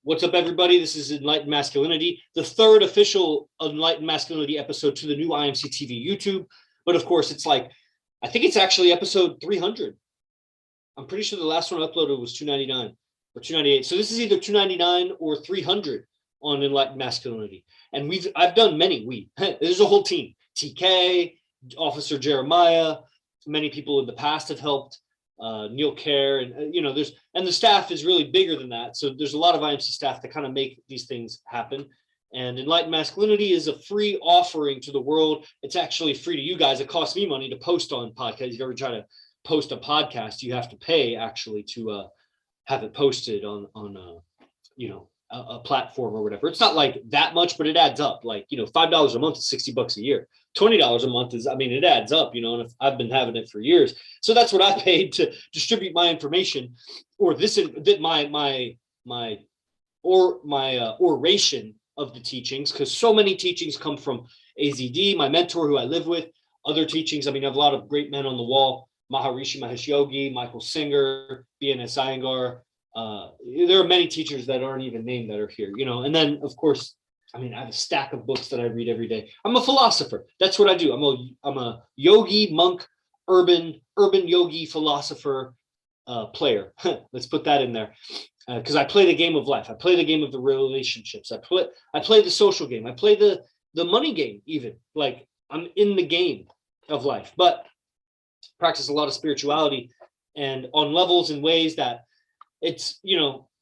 What's up, everybody? This is Enlightened Masculinity, the third official Enlightened Masculinity episode to the new IMC TV YouTube. But of course, it's like, I think it's actually episode 300. I'm pretty sure the last one I uploaded was 299 or 298. So this is either 299 or 300 on Enlightened Masculinity. And I've done many. There's a whole team. TK, Officer Jeremiah, many people in the past have helped. Neil Kerr, and the staff is really bigger than that. So there's a lot of IMC staff that kind of make these things happen. And Enlightened Masculinity is a free offering to the world. It's actually free to you guys. It costs me money to post on podcasts. If you ever try to post a podcast, you have to pay actually to have it posted on a platform or whatever. It's not like that much, but it adds up. Like, $5 a month is $60 a year. $20 a month is, it adds up, and I've been having it for years. So that's what I paid to distribute my information, or my oration of the teachings, because so many teachings come from AZD, my mentor who I live with, other teachings. I have a lot of great men on the wall, Maharishi Mahesh Yogi, Michael Singer, BNS Iyengar. There are many teachers that aren't even named that are here, and then of course, I have a stack of books that I read every day. I'm a philosopher. That's what I do. I'm a yogi, monk, urban yogi philosopher player. Let's put that in there, because I play the game of life. I play the game of the relationships. I play the social game. I play the money game. Even like I'm in the game of life, but practice a lot of spirituality and on levels and ways that it's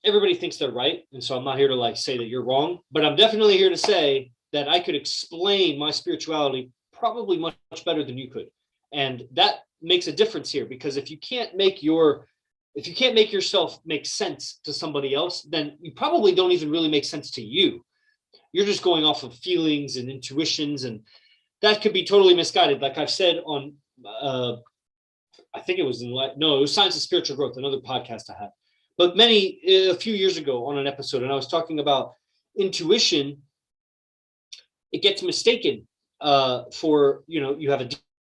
everybody thinks they're right. And so I'm not here to say that you're wrong, but I'm definitely here to say that I could explain my spirituality probably much better than you could. And that makes a difference here, because if you can't make yourself make sense to somebody else, then you probably don't even really make sense to you. You're just going off of feelings and intuitions, and that could be totally misguided. Like I've said on, I think it was it was Science of Spiritual Growth, another podcast I had. But a few years ago on an episode, and I was talking about intuition. It gets mistaken for, you have a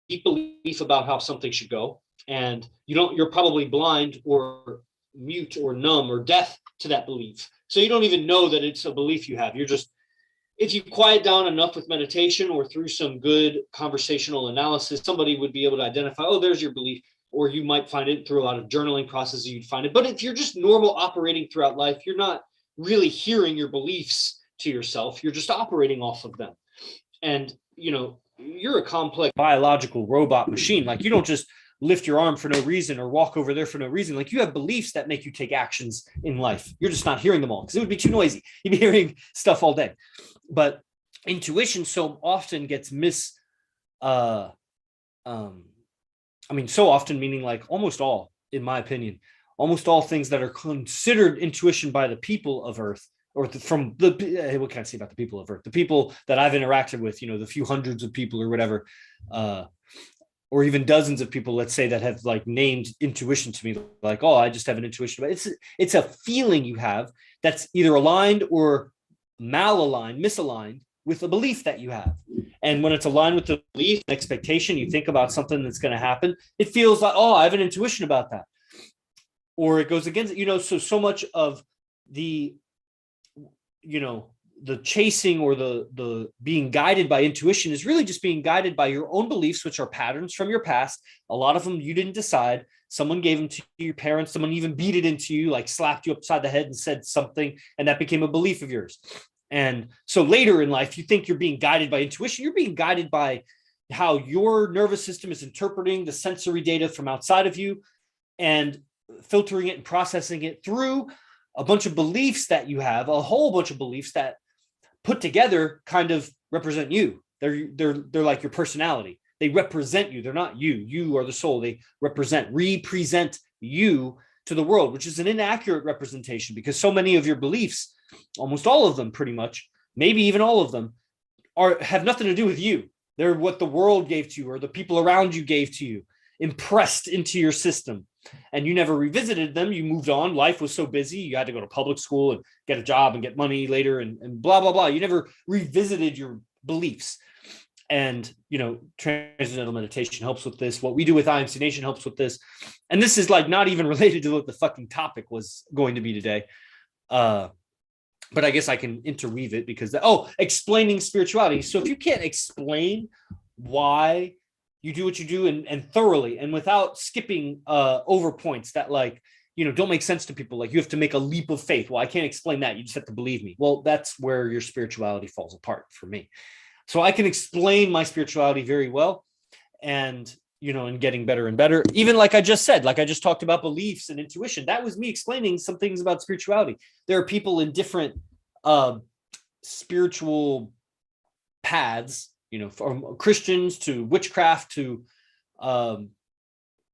deep belief about how something should go, and you're probably blind or mute or numb or deaf to that belief. So you don't even know that it's a belief you have. If you quiet down enough with meditation or through some good conversational analysis, somebody would be able to identify, oh, there's your belief. Or you might find it through a lot of journaling processes, you'd find it. But if you're just normal operating throughout life, you're not really hearing your beliefs to yourself. You're just operating off of them. And, you're a complex biological robot machine. Like, you don't just lift your arm for no reason or walk over there for no reason. Like, you have beliefs that make you take actions in life. You're just not hearing them all because it would be too noisy. You'd be hearing stuff all day. But intuition so often gets so often, meaning like almost all, in my opinion, almost all things that are considered intuition by the people of Earth, or what can I say about the people of Earth? The people that I've interacted with, the few hundreds of people or whatever, or even dozens of people, let's say, that have named intuition to me, like, oh, I just have an intuition. But it's a feeling you have that's either aligned or misaligned with a belief that you have. And when it's aligned with the belief and expectation, you think about something that's going to happen, it feels like, oh, I have an intuition about that. Or it goes against it, so much of the, the chasing or the being guided by intuition is really just being guided by your own beliefs, which are patterns from your past. A lot of them you didn't decide. Someone gave them to your parents. Someone even beat it into you, like slapped you upside the head and said something, and that became a belief of yours. And so later in life, you think you're being guided by intuition. You're being guided by how your nervous system is interpreting the sensory data from outside of you and filtering it and processing it through a bunch of beliefs that you have, a whole bunch of beliefs that put together kind of represent you. They're like your personality. They represent you. They're not you. You are the soul. They represent you to the world, which is an inaccurate representation, because so many of your beliefs, almost all of them pretty much, maybe even all of them, have nothing to do with you. They're what the world gave to you or the people around you gave to you, impressed into your system. And you never revisited them. You moved on. Life was so busy. You had to go to public school and get a job and get money later and blah, blah, blah. You never revisited your beliefs. And, transcendental meditation helps with this. What we do with IMC Nation helps with this. And this is not even related to what the fucking topic was going to be today. but I guess I can interweave it because, explaining spirituality. So if you can't explain why you do what you do and thoroughly and without skipping over points that don't make sense to people, like you have to make a leap of faith. Well, I can't explain that. You just have to believe me. Well, that's where your spirituality falls apart for me. So I can explain my spirituality very well, and and getting better and better. Even like I just said, like I just talked about beliefs and intuition. That was me explaining some things about spirituality. There are people in different spiritual paths, from Christians to witchcraft to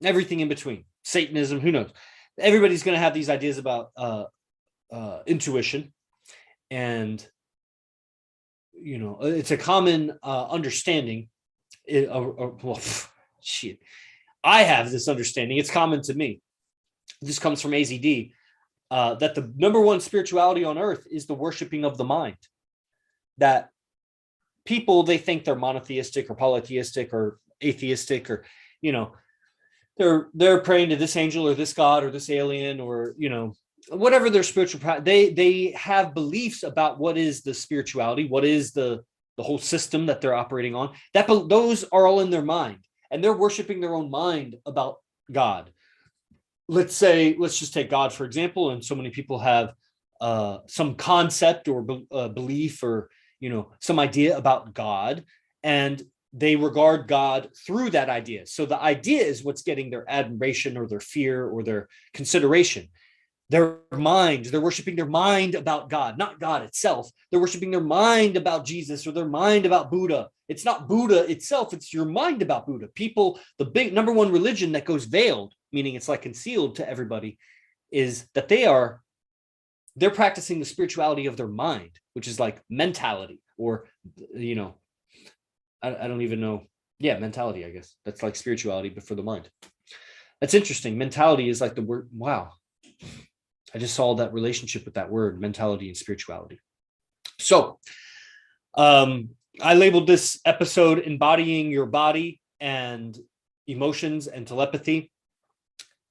everything in between, Satanism, who knows? Everybody's going to have these ideas about intuition, and it's a common understanding. Shit, I have this understanding. It's common to me. This comes from AZD. That the number one spirituality on earth is the worshiping of the mind. That people, they think they're monotheistic or polytheistic or atheistic, or they're praying to this angel or this god or this alien, or whatever their spiritual they have beliefs about what is the spirituality, what is the whole system that they're operating on. That those are all in their mind, and they're worshiping their own mind about God. Let's just take God for example, and so many people have some concept or belief or some idea about God, and they regard God through that idea. So the idea is what's getting their admiration or their fear or their consideration. Their mind, they're worshiping their mind about God, not God itself. They're worshiping their mind about Jesus or their mind about Buddha. It's not Buddha itself, it's your mind about Buddha. People, the big number one religion that goes veiled, meaning it's like concealed to everybody, is that they're practicing the spirituality of their mind, which is like mentality, or I don't even know. Yeah, mentality, I guess. That's like spirituality, but for the mind. That's interesting. Mentality is like the word. Wow. I just saw that relationship with that word, mentality and spirituality. So I labeled this episode Embodying Your Body and Emotions and Telepathy.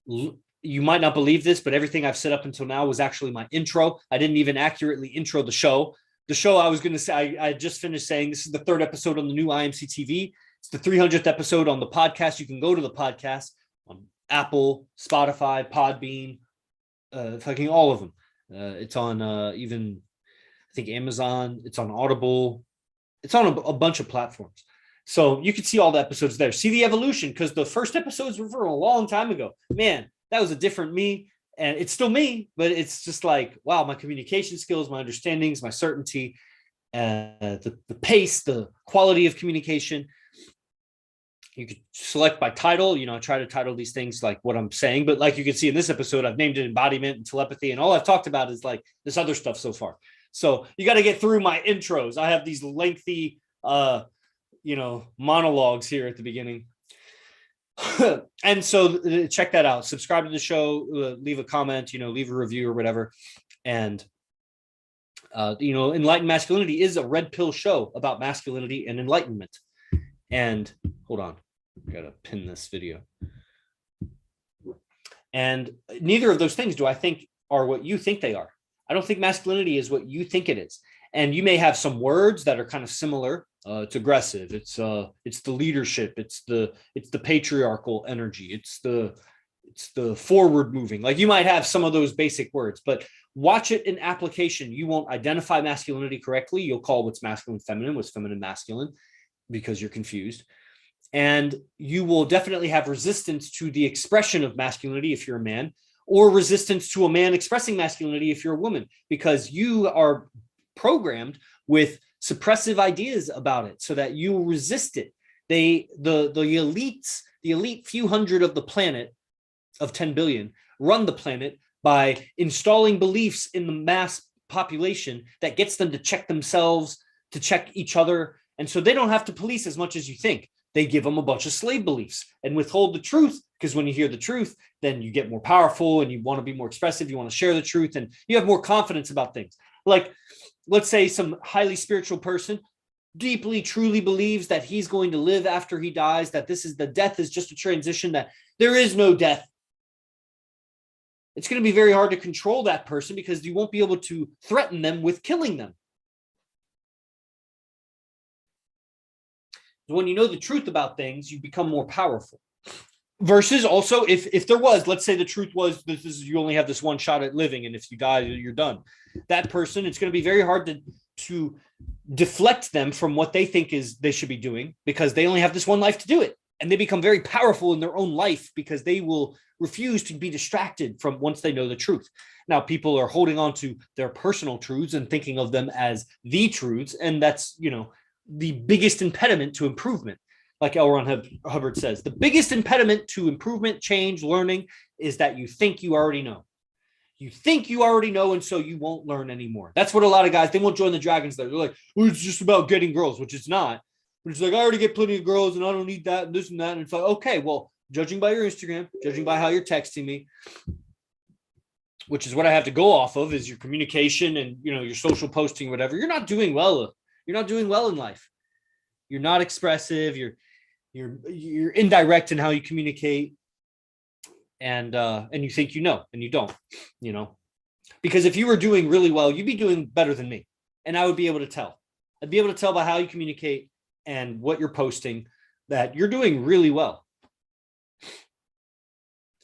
You might not believe this, but everything I've said up until now was actually my intro. I didn't even accurately intro the show. The show, I was going to say, I just finished saying this is the third episode on the new IMC TV. It's the 300th episode on the podcast. You can go to the podcast on Apple, Spotify, Podbean, fucking all of them. It's on even, I think, Amazon. It's on Audible. It's on a bunch of platforms. So you can see all the episodes there. See the evolution, because the first episodes were from a long time ago. Man, that was a different me. And it's still me, but it's just like, wow, my communication skills, my understandings, my certainty, the pace, the quality of communication. You could select by title. I try to title these things like what I'm saying, but like you can see in this episode, I've named it Embodiment and Telepathy, and all I've talked about is like this other stuff so far. So you got to get through my intros. I have these lengthy, monologues here at the beginning. And so check that out. Subscribe to the show, leave a comment, leave a review or whatever. And, Enlightened Masculinity is a red pill show about masculinity and enlightenment. And hold on, I gotta pin this video. And neither of those things do I think are what you think they are. I don't think masculinity is what you think it is. And you may have some words that are kind of similar. It's aggressive. It's the leadership. It's the patriarchal energy. It's the forward moving. Like you might have some of those basic words, but watch it in application. You won't identify masculinity correctly. You'll call what's masculine feminine, what's feminine masculine, because you're confused. And you will definitely have resistance to the expression of masculinity if you're a man, or resistance to a man expressing masculinity if you're a woman, because you are programmed with suppressive ideas about it so that you resist it. The elites, the elite few hundred of the planet of 10 billion run the planet by installing beliefs in the mass population that gets them to check themselves, to check each other. And so they don't have to police as much as you think. They give them a bunch of slave beliefs and withhold the truth, because when you hear the truth, then you get more powerful and you want to be more expressive. You want to share the truth and you have more confidence about things. Like, let's say some highly spiritual person deeply, truly believes that he's going to live after he dies, that the death is just a transition, that there is no death. it's going to be very hard to control that person because you won't be able to threaten them with killing them. When you know the truth about things, you become more powerful. Versus also, if there was, let's say the truth was this is you only have this one shot at living, and if you die, you're done. That person, it's going to be very hard to deflect them from what they think is they should be doing because they only have this one life to do it. And they become very powerful in their own life because they will refuse to be distracted from once they know the truth. Now, people are holding on to their personal truths and thinking of them as the truths. And that's, the biggest impediment to improvement. Like L. Ron Hubbard says, the biggest impediment to improvement, change, learning is that you think you already know. You think you already know, and so you won't learn anymore. That's what a lot of guys, they won't join the Dragons. They're like, well, it's just about getting girls, which it's not. But it's like, I already get plenty of girls, and I don't need that, and this and that. And it's like, okay, well, judging by your Instagram, judging by how you're texting me, which is what I have to go off of, is your communication and, your social posting, whatever. You're not doing well. You're not doing well in life. You're not expressive. You're indirect in how you communicate, and you think and you don't, because if you were doing really well, you'd be doing better than me, and I would be able to tell. I'd be able to tell by how you communicate and what you're posting that you're doing really well.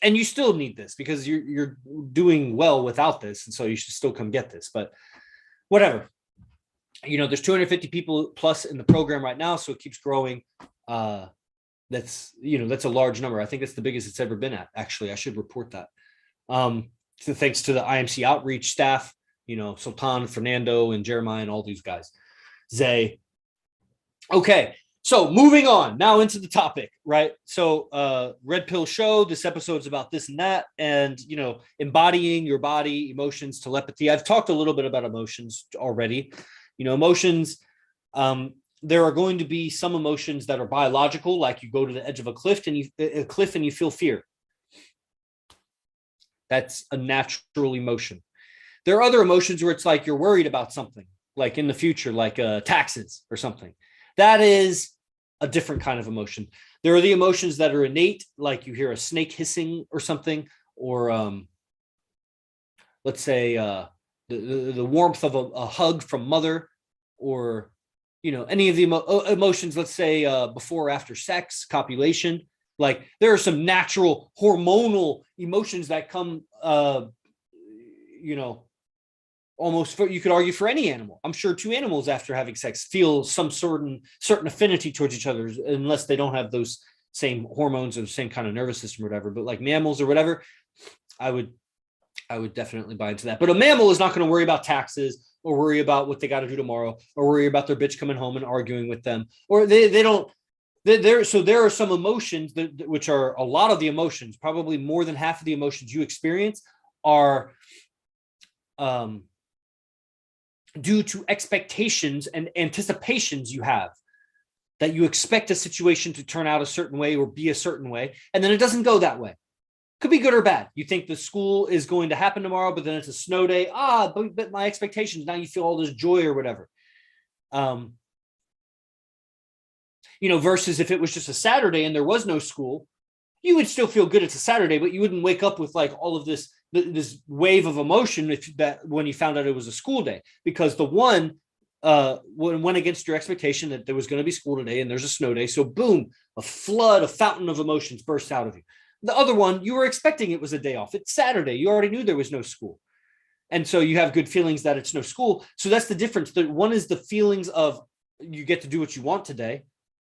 And you still need this because you're doing well without this, and so you should still come get this. But whatever. There's 250 people plus in the program right now, so it keeps growing. That's a large number. I think it's the biggest it's ever been at. Actually, I should report that. So thanks to the IMC outreach staff, Sultan, Fernando, and Jeremiah, and all these guys. Zay. Okay, so moving on now into the topic, right? So Red Pill Show, this episode's about this and that, and embodying your body, emotions, telepathy. I've talked a little bit about emotions already. Emotions, there are going to be some emotions that are biological, like you go to the edge of a cliff and you feel fear. That's a natural emotion. There are other emotions where it's like you're worried about something, like in the future, like taxes or something. That is a different kind of emotion. There are the emotions that are innate, like you hear a snake hissing or something, or let's say the warmth of a hug from mother, or any of the emotions, let's say before or after sex, copulation. Like there are some natural hormonal emotions that come almost you could argue for any animal. I'm sure two animals after having sex feel some certain affinity towards each other, unless they don't have those same hormones or the same kind of nervous system or whatever. But like mammals or whatever, I would definitely buy into that. But a mammal is not going to worry about taxes or worry about what they got to do tomorrow or worry about their bitch coming home and arguing with them. Or they don't. So there are some emotions which are a lot of the emotions, probably more than half of the emotions you experience are due to expectations and anticipations you have, that you expect a situation to turn out a certain way or be a certain way, and then it doesn't go that way. Could be good or bad. You think the school is going to happen tomorrow, but then it's a snow day. But my expectations, now you feel all this joy or whatever. Versus if it was just a Saturday and there was no school, you would still feel good it's a Saturday, but you wouldn't wake up with like all of this wave of emotion when you found out it was a school day, because the one went against your expectation that there was going to be school today and there's a snow day. So boom, a fountain of emotions burst out of you. The other one, you were expecting it was a day off. It's Saturday. You already knew there was no school. And so you have good feelings that it's no school. So that's the difference. The one is the feelings of you get to do what you want today.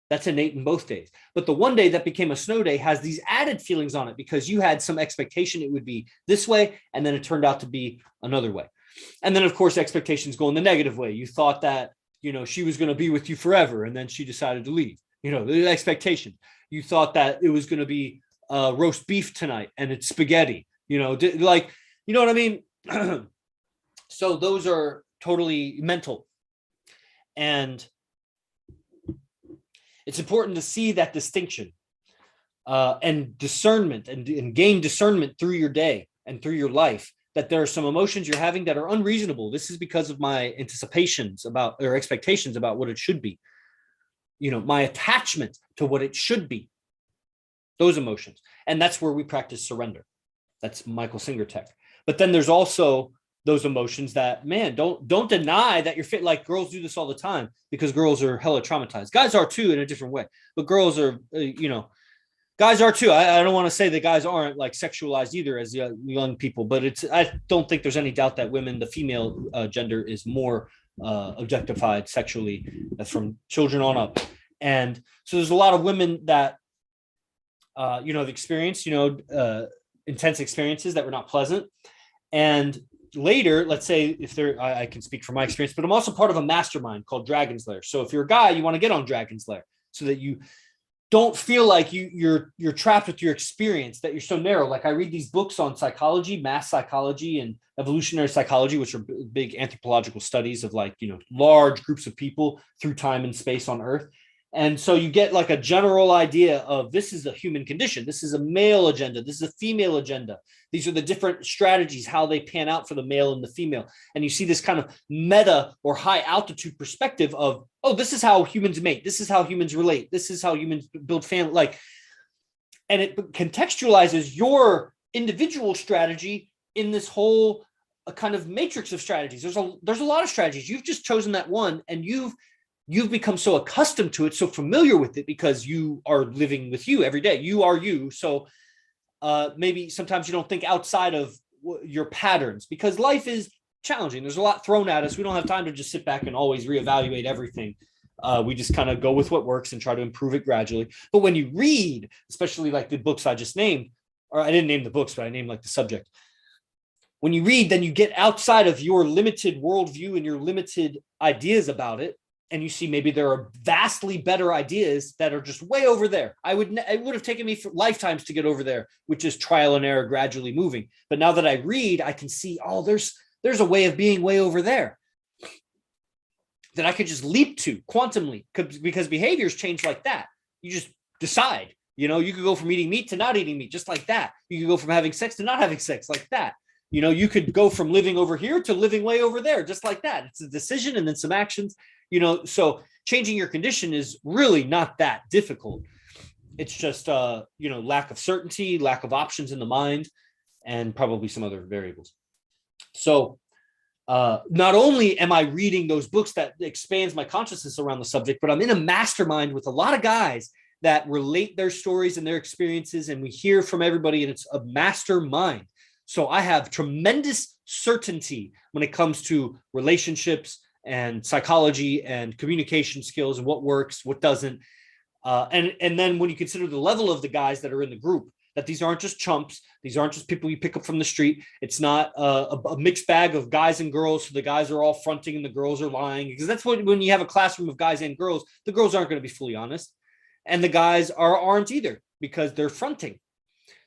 That's innate in both days. But the one day that became a snow day has these added feelings on it because you had some expectation it would be this way, and then it turned out to be another way. And then, of course, expectations go in the negative way. You thought that, she was going to be with you forever, and then she decided to leave. The expectation. You thought that it was going to be roast beef tonight, and it's spaghetti. You know what I mean? So those are totally mental. And it's important to see that distinction and discernment and gain discernment through your day and through your life, that there are some emotions you're having that are unreasonable. This is because of my anticipations about or expectations about what it should be. My attachment to what it should be, those emotions. And that's where we practice surrender. That's Michael Singer tech. But then there's also those emotions that, man, don't deny that you're fit. Like girls do this all the time because girls are hella traumatized. Guys are too in a different way, but girls are, guys are too. I don't want to say that guys aren't like sexualized either as young people, but I don't think there's any doubt that women, the female gender, is more objectified sexually. That's from children on up. And so there's a lot of women that, the experience, intense experiences that were not pleasant. And later, let's say if I can speak from my experience, but I'm also part of a mastermind called Dragon's Lair. So if you're a guy, you want to get on Dragon's Lair so that you don't feel like you're trapped with your experience, that you're so narrow. Like I read these books on psychology, mass psychology and evolutionary psychology, which are big anthropological studies of large groups of people through time and space on Earth. And so you get like a general idea of this is a human condition. This is a male agenda. This is a female agenda. These are the different strategies, how they pan out for the male and the female. And you see this kind of meta or high altitude perspective of, oh, this is how humans mate. This is how humans relate. This is how humans build family. And it contextualizes your individual strategy in this whole kind of matrix of strategies. There's a lot of strategies. You've just chosen that one, and you've become so accustomed to it, so familiar with it because you are living with you every day. You are you. So maybe sometimes you don't think outside of your patterns because life is challenging. There's a lot thrown at us. We don't have time to just sit back and always reevaluate everything. We just kind of go with what works and try to improve it gradually. But when you read, especially like the books I just named, or I didn't name the books, but I named like the subject. When you read, then you get outside of your limited worldview and your limited ideas about it. And you see maybe there are vastly better ideas that are just way over there. It would have taken me for lifetimes to get over there, which is trial and error, gradually moving. But now that I read, I can see, oh, there's a way of being way over there that I could just leap to quantum leap, because behaviors change like that. You just decide, you could go from eating meat to not eating meat, just like that. You could go from having sex to not having sex, like that. You could go from living over here to living way over there, just like that. It's a decision and then some actions. So changing your condition is really not that difficult. It's just, lack of certainty, lack of options in the mind, and probably some other variables. So not only am I reading those books that expands my consciousness around the subject, but I'm in a mastermind with a lot of guys that relate their stories and their experiences, and we hear from everybody, and it's a mastermind. So I have tremendous certainty when it comes to relationships and psychology and communication skills and what works, what doesn't. And then when you consider the level of the guys that are in the group, that these aren't just chumps, these aren't just people you pick up from the street. It's not a mixed bag of guys and girls. So the guys are all fronting and the girls are lying, because that's when you have a classroom of guys and girls, the girls aren't going to be fully honest. And the guys aren't either, because they're fronting.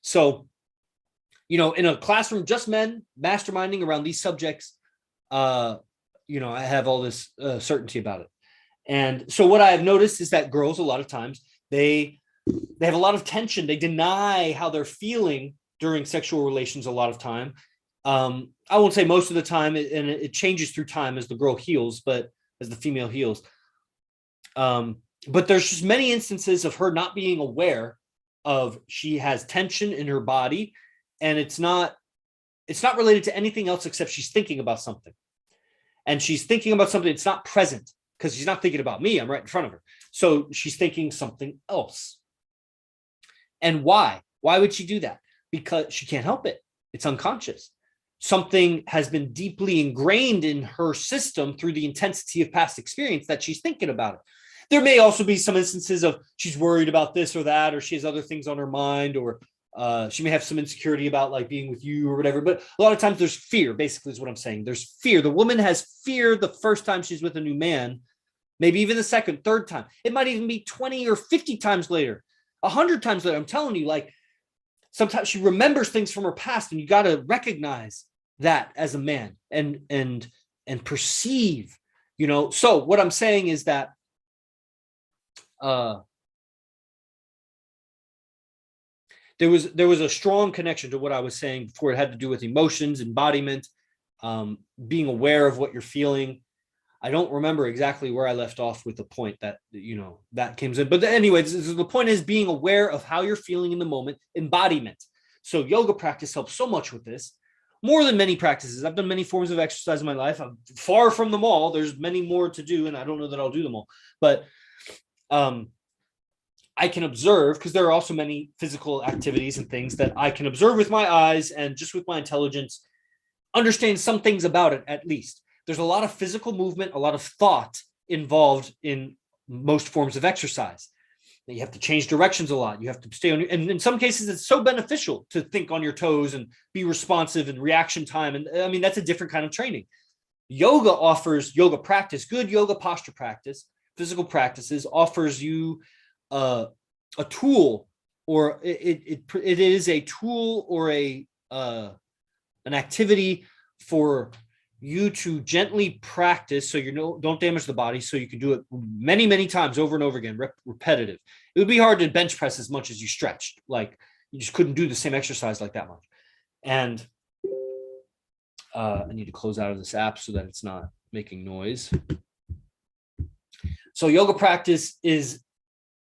So, in a classroom, just men masterminding around these subjects, I have all this certainty about it. And so what I have noticed is that girls, a lot of times, they have a lot of tension. They deny how they're feeling during sexual relations a lot of time. I won't say most of the time, and it changes through time as the girl heals, but as the female heals. But there's just many instances of her not being aware of she has tension in her body, and it's not related to anything else except she's thinking about something. And she's thinking about something that's not present, because she's not thinking about me. I'm right in front of her. So she's thinking something else. And why? Why would she do that? Because she can't help it. It's unconscious. Something has been deeply ingrained in her system through the intensity of past experience that she's thinking about it. There may also be some instances of she's worried about this or that, or she has other things on her mind, or she may have some insecurity about like being with you or whatever. But a lot of times there's fear, basically is what I'm saying. There's fear. The woman has fear the first time she's with a new man, maybe even the second, third time. It might even be 20 or 50 times later, 100 times later. I'm telling you, like, sometimes she remembers things from her past, and you got to recognize that as a man and perceive, So what I'm saying is that there was a strong connection to what I was saying before. It had to do with emotions, embodiment, being aware of what you're feeling. I don't remember exactly where I left off with the point that, that comes in. But anyways, the point is being aware of how you're feeling in the moment, embodiment. So yoga practice helps so much with this, more than many practices. I've done many forms of exercise in my life. I'm far from them all. There's many more to do, and I don't know that I'll do them all. But I can observe, because there are also many physical activities and things that I can observe with my eyes and just with my intelligence, understand some things about it at least. There's a lot of physical movement, a lot of thought involved in most forms of exercise. You have to change directions a lot. You have to stay on your, and in some cases, it's so beneficial to think on your toes and be responsive and reaction time. And I mean, that's a different kind of training. Yoga offers yoga practice, good yoga posture practice, physical practices offers you a tool, or it is a tool or an activity for you to gently practice, so don't damage the body, so you can do it many times over and over again, repetitive. It would be hard to bench press as much as you stretched. Like, you just couldn't do the same exercise like that much. And I need to close out of this app so that it's not making noise. So yoga practice is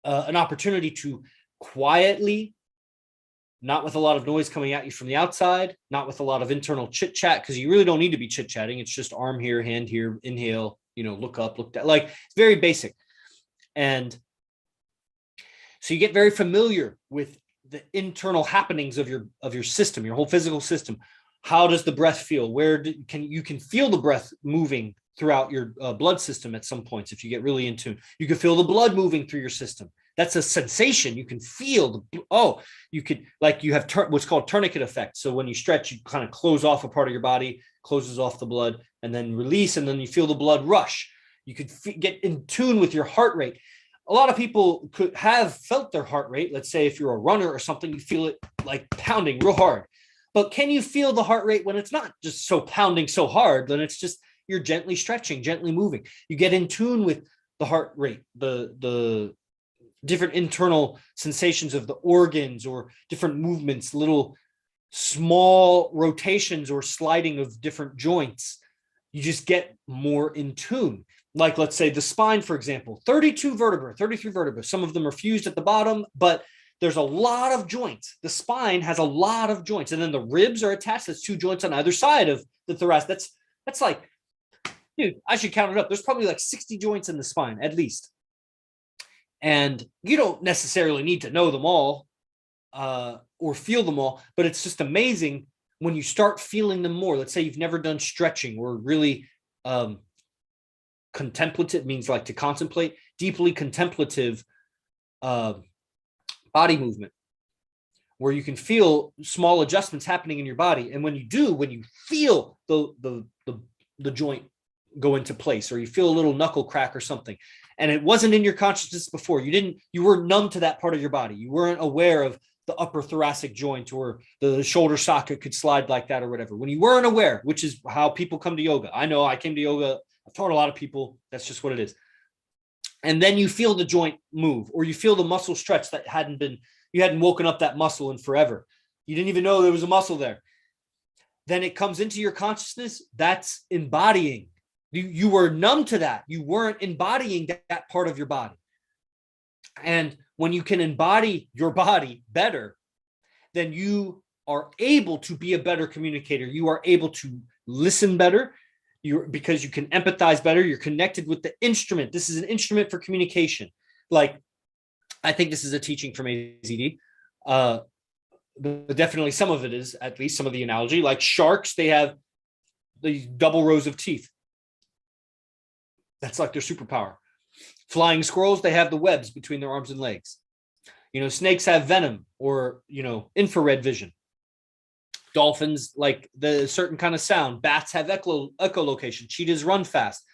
an opportunity to quietly, not with a lot of noise coming at you from the outside, not with a lot of internal chit chat, because you really don't need to be chit chatting. It's just arm here, hand here, inhale, look up, look down. Like, it's very basic. And so you get very familiar with the internal happenings of your system, your whole physical system. How does the breath feel? You can feel the breath moving throughout your blood system at some points. If you get really in tune, you can feel the blood moving through your system. That's a sensation. You can feel you could, like, you have what's called tourniquet effect. So when you stretch, you kind of close off a part of your body, closes off the blood, and then release, and then you feel the blood rush. You could get in tune with your heart rate. A lot of people could have felt their heart rate. Let's say if you're a runner or something, you feel it like pounding real hard. But can you feel the heart rate when it's not just so pounding so hard? Then it's just you're gently stretching, gently moving. You get in tune with the heart rate, the different internal sensations of the organs, or different movements, little small rotations or sliding of different joints. You just get more in tune. Like, let's say the spine, for example, 33 vertebrae. Some of them are fused at the bottom, but there's a lot of joints. The spine has a lot of joints, and then the ribs are attached. There's 2 joints on either side of the thoracic. That's like, dude, I should count it up. There's probably like 60 joints in the spine, at least. And you don't necessarily need to know them all or feel them all, but it's just amazing when you start feeling them more. Let's say you've never done stretching or really contemplative, means like to contemplate, deeply contemplative body movement, where you can feel small adjustments happening in your body. And when you feel the joint go into place, or you feel a little knuckle crack or something, and it wasn't in your consciousness before, you were numb to that part of your body. You weren't aware of the upper thoracic joint, or the shoulder socket could slide like that or whatever. When you weren't aware, which is how people come to yoga. I know I came to yoga. I've taught a lot of people. That's just what it is. And then you feel the joint move, or you feel the muscle stretch that you hadn't woken up that muscle in forever. You didn't even know there was a muscle there. Then it comes into your consciousness. That's embodying. You were numb to that. You weren't embodying that part of your body. And when you can embody your body better, then you are able to be a better communicator. You are able to listen better, because you can empathize better. You're connected with the instrument. This is an instrument for communication. Like, I think this is a teaching from AZD. But definitely some of it is, at least some of the analogy. Like sharks, they have these double rows of teeth. That's like their superpower. Flying squirrels, they have the webs between their arms and legs. Snakes have venom, or, infrared vision. Dolphins, like the certain kind of sound. Bats have echolocation. Cheetahs run fast.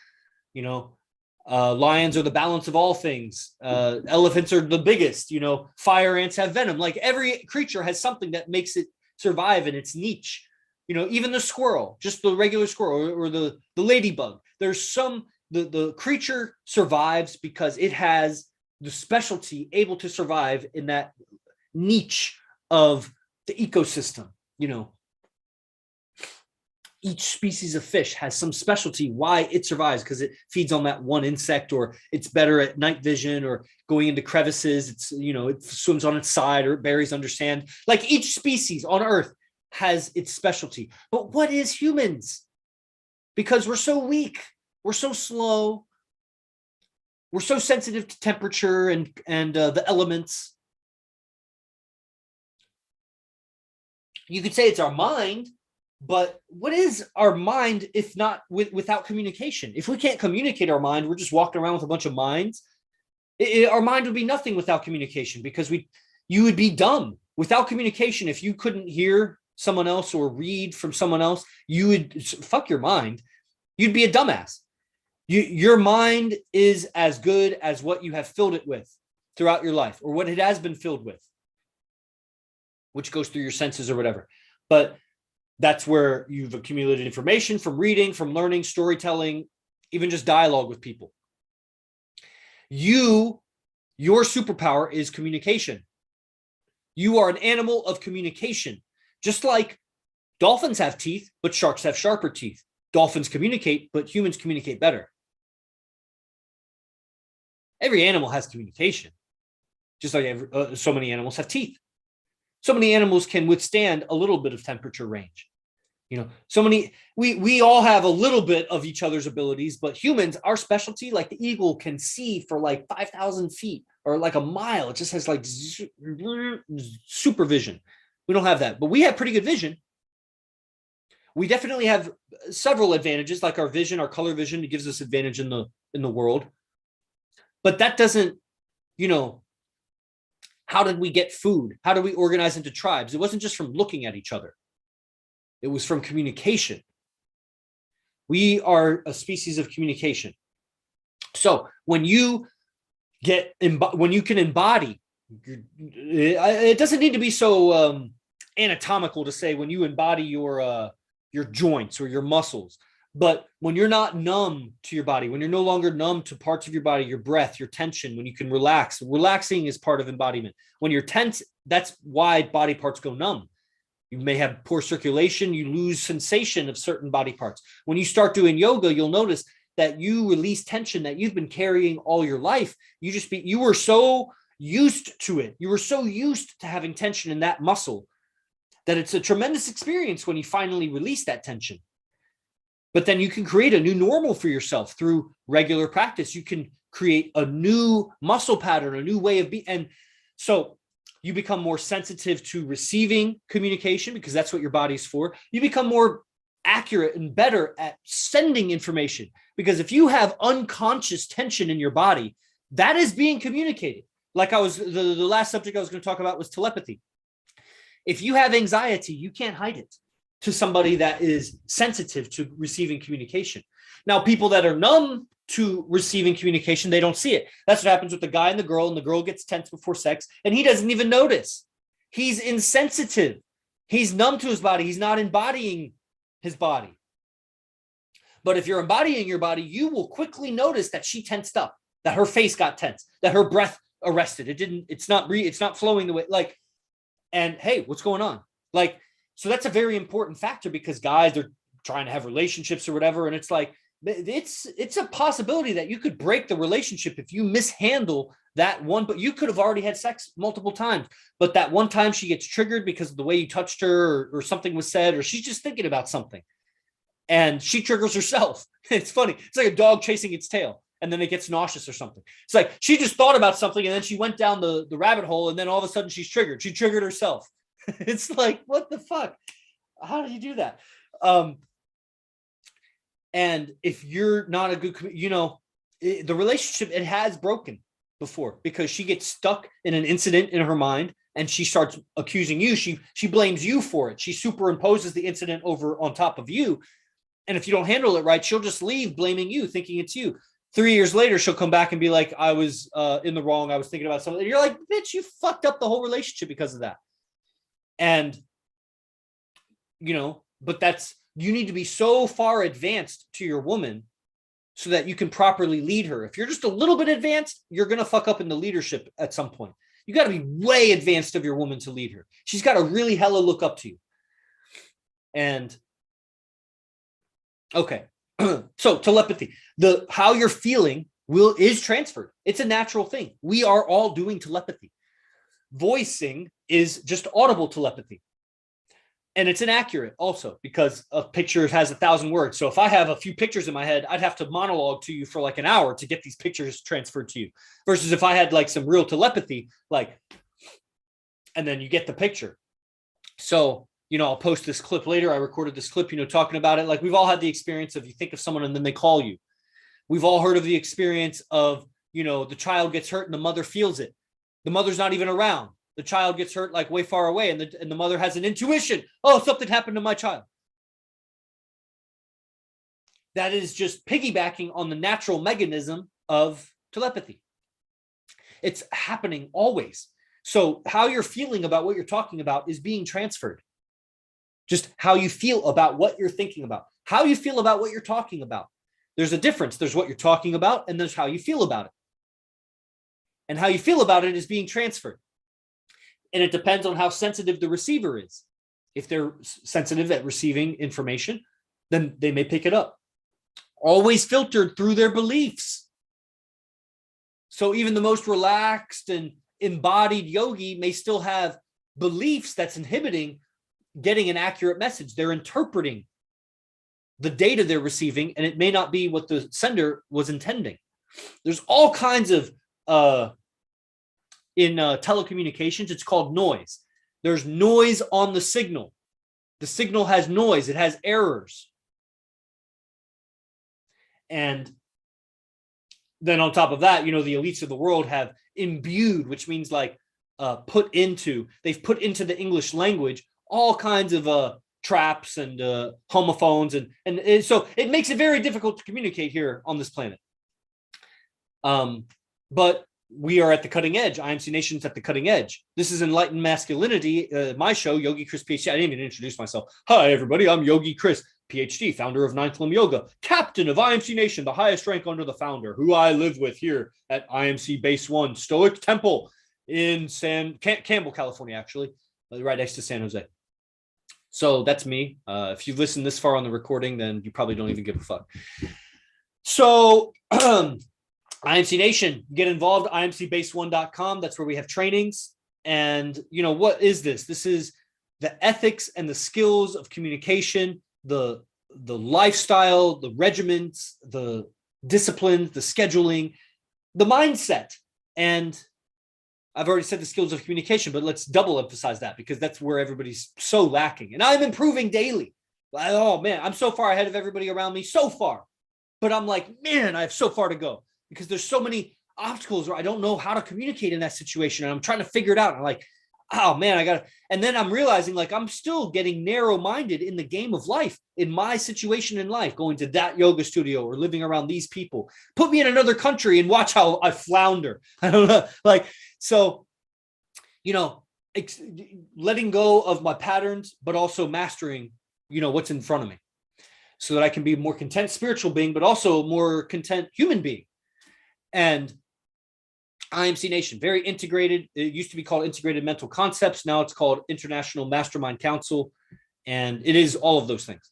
Lions are the balance of all things. Elephants are the biggest. Fire ants have venom. Like, every creature has something that makes it survive in its niche. Even the squirrel, just the regular squirrel, or the ladybug. There's the creature survives because it has the specialty able to survive in that niche of the ecosystem. each species of fish has some specialty why it survives, because it feeds on that one insect, or it's better at night vision, or going into crevices. It's, it swims on its side, or it buries under sand. Like each species on Earth has its specialty. But what is humans? Because we're so weak, we're so slow, we're so sensitive to temperature and the elements. You could say it's our mind, but what is our mind if not without communication? If we can't communicate our mind, we're just walking around with a bunch of minds. Our mind would be nothing without communication, because you would be dumb without communication. If you couldn't hear someone else or read from someone else, you would fuck your mind. You'd be a dumbass. Your mind is as good as what you have filled it with throughout your life, or what it has been filled with, which goes through your senses or whatever. But that's where you've accumulated information from reading, from learning, storytelling, even just dialogue with people. Your superpower is communication. You are an animal of communication. Just like dolphins have teeth, but sharks have sharper teeth. Dolphins communicate, but humans communicate better. Every animal has communication, just like so many animals have teeth. So many animals can withstand a little bit of temperature range. So many, we all have a little bit of each other's abilities, but humans, our specialty, like the eagle can see for like 5,000 feet or like a mile. It just has like super vision. We don't have that, but we have pretty good vision. We definitely have several advantages, like our vision, our color vision. It gives us advantage in the world. But that doesn't, how did we get food? How do we organize into tribes? It wasn't just from looking at each other. It was from communication. We are a species of communication. So when you can embody, it doesn't need to be so anatomical to say when you embody your joints or your muscles. But when you're not numb to your body, when you're no longer numb to parts of your body, your breath, your tension, when you can relax, relaxing is part of embodiment. When you're tense, that's why body parts go numb. You may have poor circulation, you lose sensation of certain body parts. When you start doing yoga, you'll notice that you release tension that you've been carrying all your life. You were so used to it. You were so used to having tension in that muscle that it's a tremendous experience when you finally release that tension. But then you can create a new normal for yourself through regular practice. You can create a new muscle pattern, a new way of being. And so you become more sensitive to receiving communication, because that's what your body's for. You become more accurate and better at sending information, because if you have unconscious tension in your body, that is being communicated. Like the last subject I was going to talk about was telepathy. If you have anxiety, you can't hide it to somebody that is sensitive to receiving communication. Now, people that are numb to receiving communication, they don't see it. That's what happens with the guy and the girl gets tense before sex, and he doesn't even notice. He's insensitive. He's numb to his body. He's not embodying his body. But if you're embodying your body, you will quickly notice that she tensed up, that her face got tense, that her breath arrested. It's not flowing the way, and hey, what's going on? So that's a very important factor, because guys, they're trying to have relationships or whatever. And it's like, it's a possibility that you could break the relationship if you mishandle that one, but you could have already had sex multiple times. But that one time she gets triggered because of the way you touched her, or something was said, or she's just thinking about something and she triggers herself. It's funny. It's like a dog chasing its tail, and then it gets nauseous or something. It's like she just thought about something, and then she went down the rabbit hole, and then all of a sudden she's triggered. She triggered herself. It's like, what the fuck? How do you do that? And if you're not a good, the relationship, it has broken before, because she gets stuck in an incident in her mind, and she starts accusing you. She blames you for it. She superimposes the incident over on top of you. And if you don't handle it right, she'll just leave blaming you, thinking it's you. 3 years later, she'll come back and be like, I was in the wrong. I was thinking about something. And you're like, bitch, you fucked up the whole relationship because of that. And, but you need to be so far advanced to your woman so that you can properly lead her. If you're just a little bit advanced, you're going to fuck up in the leadership at some point. You got to be way advanced of your woman to lead her. She's got to really hella look up to you. And Okay. So telepathy, how you're feeling is transferred. It's a natural thing. We are all doing telepathy. Voicing is just audible telepathy. And it's inaccurate also because a picture has 1,000 words. So if I have a few pictures in my head, I'd have to monologue to you for like an hour to get these pictures transferred to you. Versus if I had like some real telepathy, like, and then you get the picture. So, I'll post this clip later. I recorded this clip, talking about it. Like we've all had the experience of you think of someone and then they call you. We've all heard of the experience of, the child gets hurt and the mother feels it. The mother's not even around. The child gets hurt like way far away and the mother has an intuition. Oh, something happened to my child. That is just piggybacking on the natural mechanism of telepathy. It's happening always. So how you're feeling about what you're talking about is being transferred. Just how you feel about what you're thinking about. How you feel about what you're talking about. There's a difference. There's what you're talking about and there's how you feel about it. And how you feel about it is being transferred. And it depends on how sensitive the receiver is. If they're sensitive at receiving information, then they may pick it up. Always filtered through their beliefs. So even the most relaxed and embodied yogi may still have beliefs that's inhibiting getting an accurate message. They're interpreting the data they're receiving, and it may not be what the sender was intending. There's all kinds of in telecommunications, it's called noise. There's noise on the signal. The signal has noise. It has errors. And then on top of that, the elites of the world have imbued, which means like they've put into the English language all kinds of traps and homophones. And so it makes it very difficult to communicate here on this planet. But we are at the cutting edge. IMC Nation's at the cutting edge. This is Enlightened Masculinity, my show, Yogi Chris PhD. I didn't even introduce myself. Hi, everybody. I'm Yogi Chris, PhD, founder of Ninth Limb Yoga, captain of IMC Nation, the highest rank under the founder, who I live with here at IMC Base 1 Stoic Temple in Campbell, California, actually, right next to San Jose. So that's me. If you've listened this far on the recording, then you probably don't even give a fuck. So IMC Nation, get involved, imcbase1.com. That's where we have trainings. And, what is this? This is the ethics and the skills of communication, the lifestyle, the regiments, the disciplines, the scheduling, the mindset. And I've already said the skills of communication, but let's double emphasize that because that's where everybody's so lacking. And I'm improving daily. Oh, man, I'm so far ahead of everybody around me, so far. But I'm like, man, I have so far to go. Because there's so many obstacles where I don't know how to communicate in that situation. And I'm trying to figure it out. And I'm like, oh man, and then I'm realizing like I'm still getting narrow-minded in the game of life, in my situation in life, going to that yoga studio or living around these people. Put me in another country and watch how I flounder. I don't know. Like, so, letting go of my patterns, but also mastering, what's in front of me so that I can be a more content spiritual being, but also a more content human being. And IMC Nation, very integrated. It used to be called Integrated Mental Concepts. Now it's called International Mastermind Council. And it is all of those things.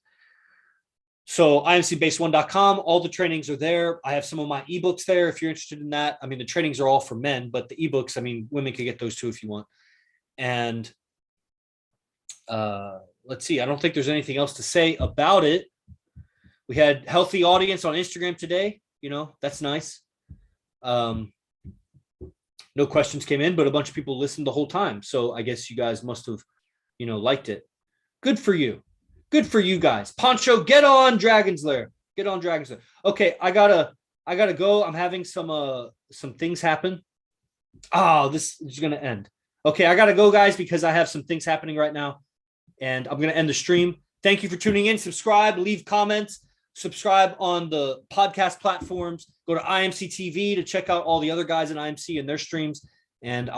So imcbase1.com, all the trainings are there. I have some of my ebooks there if you're interested in that. I mean, the trainings are all for men, but the ebooks, women can get those too if you want. And let's see. I don't think there's anything else to say about it. We had healthy audience on Instagram today. That's nice. No questions came in, but a bunch of people listened the whole time. So I guess you guys must have, liked it. Good for you. Good for you guys. Poncho, get on Dragon's Lair. Get on Dragon's Lair. Okay, I gotta go. I'm having some things happen. Oh, this is gonna end. Okay, I gotta go, guys, because I have some things happening right now, and I'm gonna end the stream. Thank you for tuning in. Subscribe, leave comments. Subscribe on the podcast platforms. Go to IMC TV to check out all the other guys in IMC and their streams. And